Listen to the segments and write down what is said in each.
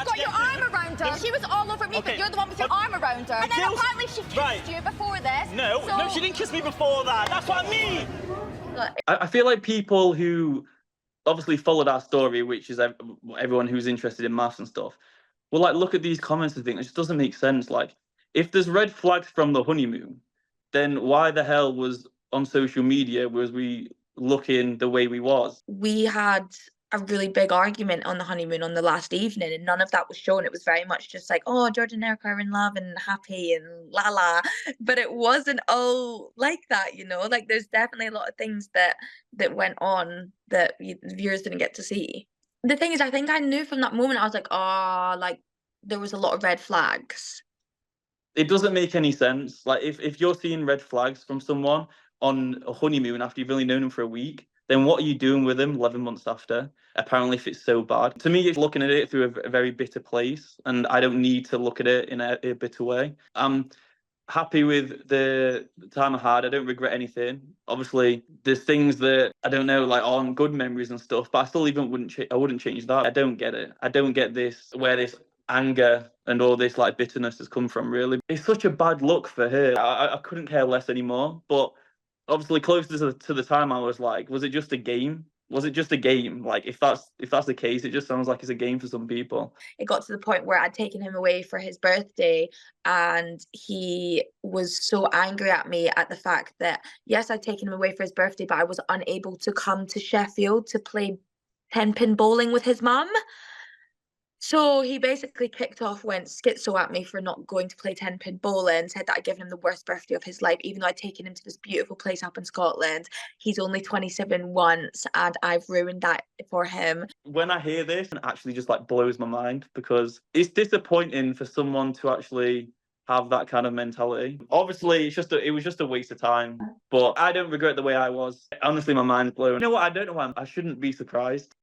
you've got your arm around her. She was all over me, but you're the one with your arm around her. And then apparently she kissed you before this. No, she didn't kiss me before that. That's what I mean. I feel like people who obviously followed our story, which is everyone who's interested in MAFS and stuff, will like look at these comments and think it just doesn't make sense. Like, if there's red flags from the honeymoon, then why the hell was on social media was we looking the way we was? We had a really big argument on the honeymoon on the last evening, and none of that was shown. It was very much just like, oh, Jordan and Erica are in love and happy and la la, but it wasn't all like that, you know. Like, there's definitely a lot of things that went on that viewers didn't get to see. The thing is, I think I knew from that moment. I was like, oh, like there was a lot of red flags. It doesn't make any sense. Like, if you're seeing red flags from someone on a honeymoon after you've only known them for a week, then what are you doing with them 11 months after? Apparently, if it's so bad. To me, it's looking at it through a very bitter place, and I don't need to look at it in a bitter way. I'm happy with the time I had. I don't regret anything. Obviously, there's things that I don't know, like on good memories and stuff, but I still even wouldn't change that. I don't get it. I don't get where this anger and all this like bitterness has come from, really. It's such a bad look for her. I couldn't care less anymore, but obviously closer to the time I was like, was it just a game? Was it just a game? Like, if that's the case, it just sounds like it's a game for some people. It got to the point where I'd taken him away for his birthday, and he was so angry at me at the fact that, yes, I'd taken him away for his birthday, but I was unable to come to Sheffield to play 10-pin bowling with his mum. So he basically kicked off, went schizo at me for not going to play 10-pin bowling, said that I'd given him the worst birthday of his life, even though I'd taken him to this beautiful place up in Scotland. He's only 27 once, and I've ruined that for him. When I hear this, it actually just like blows my mind, because it's disappointing for someone to actually have that kind of mentality. Obviously, it was just a waste of time, but I don't regret the way I was. Honestly, my mind's blown. You know what? I don't know why I shouldn't be surprised.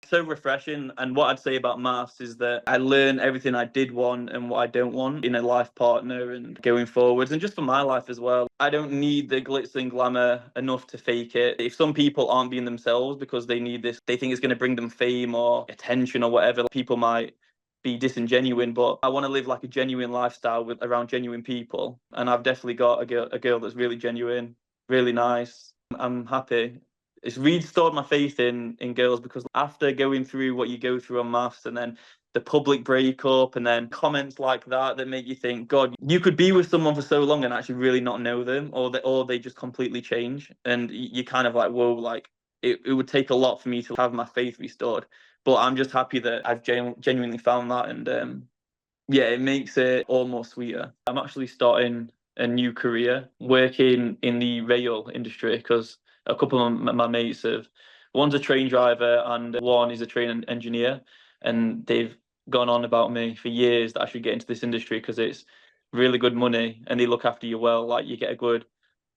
So refreshing, and what I'd say about MAFS is that I learn everything I did want and what I don't want in a life partner and going forwards, and just for my life as well. I don't need the glitz and glamour enough to fake it. If some people aren't being themselves because they need this, they think it's going to bring them fame or attention or whatever, people might be disingenuine, but I want to live like a genuine lifestyle around genuine people, and I've definitely got a girl that's really genuine, really nice. I'm happy. It's restored my faith in girls, because after going through what you go through on MAFS, and then the public breakup, and then comments like that make you think, God, you could be with someone for so long and actually really not know them, or they just completely change, and you kind of like, whoa, like it would take a lot for me to have my faith restored. But I'm just happy that I've genuinely found that, and yeah, it makes it all more sweeter. I'm actually starting a new career working in the rail industry, because a couple of my mates one's a train driver and one is a train engineer, and they've gone on about me for years that I should get into this industry because it's really good money and they look after you well. Like, you get a good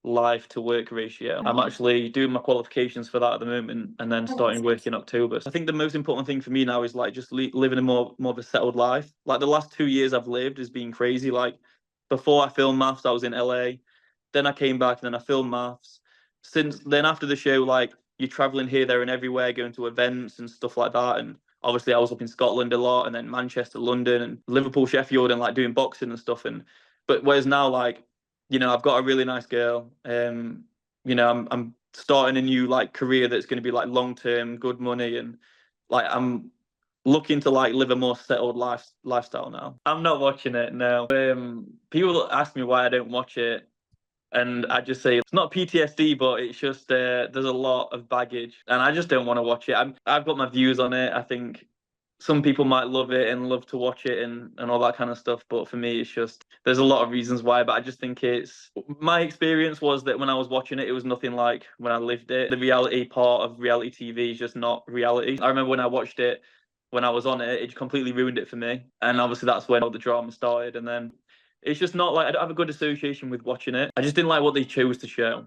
life to work ratio. I'm actually doing my qualifications for that at the moment, and then starting work in October. So I think the most important thing for me now is like just living a more of a settled life. Like, the last 2 years I've lived has been crazy. Like, before I filmed MAFS, I was in LA, then I came back, and then I filmed MAFS. Since then, after the show, like, you're traveling here, there, and everywhere, going to events and stuff like that. And obviously, I was up in Scotland a lot, and then Manchester, London, and Liverpool, Sheffield, and like doing boxing and stuff. But whereas now, like, you know, I've got a really nice girl. You know, I'm starting a new like career that's going to be like long term, good money, and like I'm looking to like live a more settled lifestyle now. I'm not watching it now. People ask me why I don't watch it, and I just say it's not PTSD, but it's just there's a lot of baggage, and I just don't want to watch it. I've got my views on it. I think some people might love it and love to watch it and all that kind of stuff, but for me, it's just there's a lot of reasons why. But I just think my experience was that when I was watching it, it was nothing like when I lived it. The reality part of reality TV is just not reality. I remember when I watched it, when I was on it, it completely ruined it for me, and obviously that's when all the drama started. And then it's just not like, I don't have a good association with watching it. I just didn't like what they chose to show.